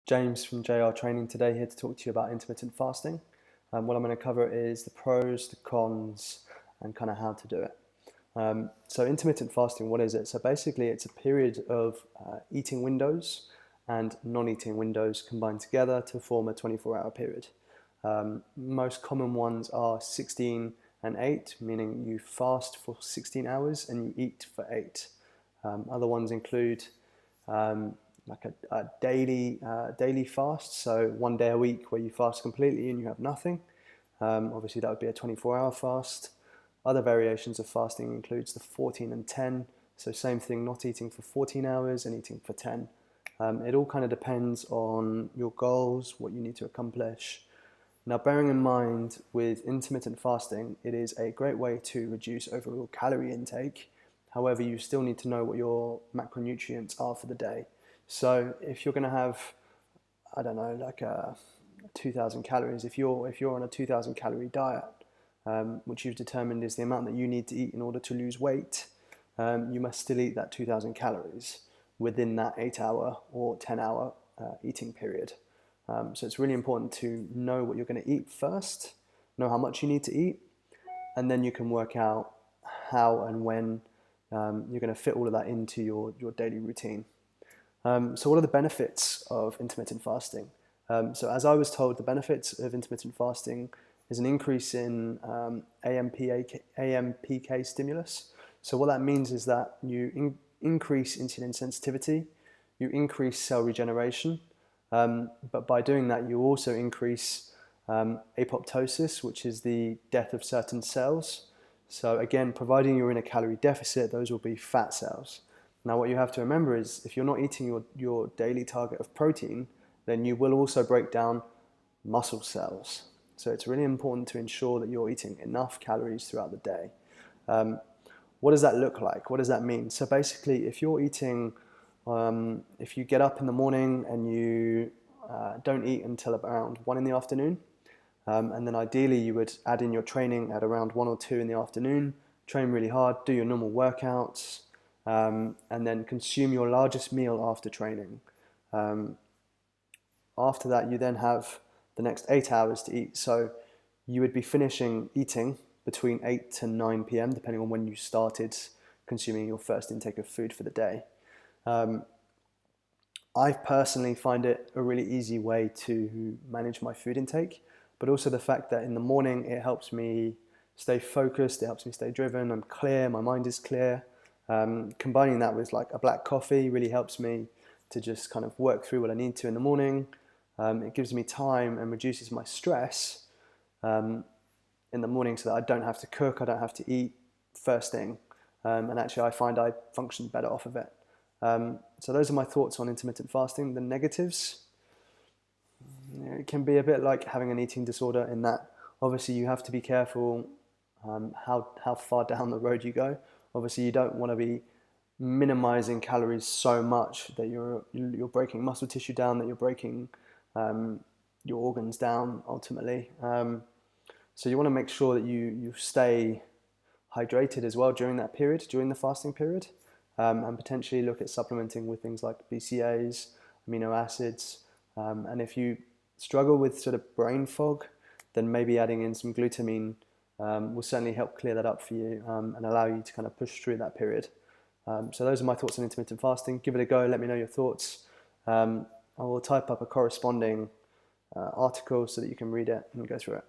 James from JR Training today, here to talk to you about intermittent fasting. What I'm going to cover is the pros, the cons, and kind of how to do it. So intermittent fasting, what is it? So basically it's a period of eating windows and non-eating windows combined together to form a 24-hour period. Most common ones are 16 and 8, meaning you fast for 16 hours and you eat for 8. Other ones include like a daily fast, so 1 day a week where you fast completely and you have nothing. Obviously that would be a 24-hour fast. Other variations of fasting includes the 14 and 10, so same thing, not eating for 14 hours and eating for 10. It all kind of depends on your goals, what you need to accomplish. Now, bearing in mind with intermittent fasting, it is a great way to reduce overall calorie intake. However, you still need to know what your macronutrients are for the day. So if you're going to have, I don't know, like 2,000 calories, if you're on a 2,000 calorie diet, which you've determined is the amount that you need to eat in order to lose weight, you must still eat that 2,000 calories within that 8-hour or 10-hour eating period. So it's really important to know what you're going to eat first, know how much you need to eat, and then you can work out how and when you're going to fit all of that into your daily routine. So what are the benefits of intermittent fasting? So as I was told, the benefits of intermittent fasting is an increase in AMPK stimulus. So what that means is that you increase insulin sensitivity, you increase cell regeneration, but by doing that you also increase apoptosis, which is the death of certain cells. So again, providing you're in a calorie deficit, those will be fat cells. Now what you have to remember is if you're not eating your daily target of protein, then you will also break down muscle cells. So it's really important to ensure that you're eating enough calories throughout the day. What does that look like? What does that mean? So basically, if you're eating, if you get up in the morning and you don't eat until around 1 in the afternoon, and then ideally you would add in your training at around 1 or 2 in the afternoon, train really hard, do your normal workouts, and then consume your largest meal after training. After that, you then have the next 8 hours to eat. So you would be finishing eating between 8 to 9 p.m., depending on when you started consuming your first intake of food for the day. I personally find it a really easy way to manage my food intake, but also the fact that in the morning it helps me stay focused, it helps me stay driven, I'm clear, my mind is clear. Combining that with like a black coffee really helps me to just kind of work through what I need to in the morning. It gives me time and reduces my stress in the morning so that I don't have to cook, I don't have to eat first thing. And actually I find I function better off of it. So those are my thoughts on intermittent fasting. The negatives, it can be a bit like having an eating disorder in that obviously you have to be careful how far down the road you go. Obviously you don't want to be minimizing calories so much that you're breaking muscle tissue down, that you're breaking your organs down ultimately. So you want to make sure that you stay hydrated as well during that period, during the fasting period, and potentially look at supplementing with things like BCAAs, amino acids, and if you struggle with sort of brain fog, then maybe adding in some glutamine will certainly help clear that up for you and allow you to kind of push through that period. So those are my thoughts on intermittent fasting. Give it a go, let me know your thoughts. I will type up a corresponding article so that you can read it and go through it.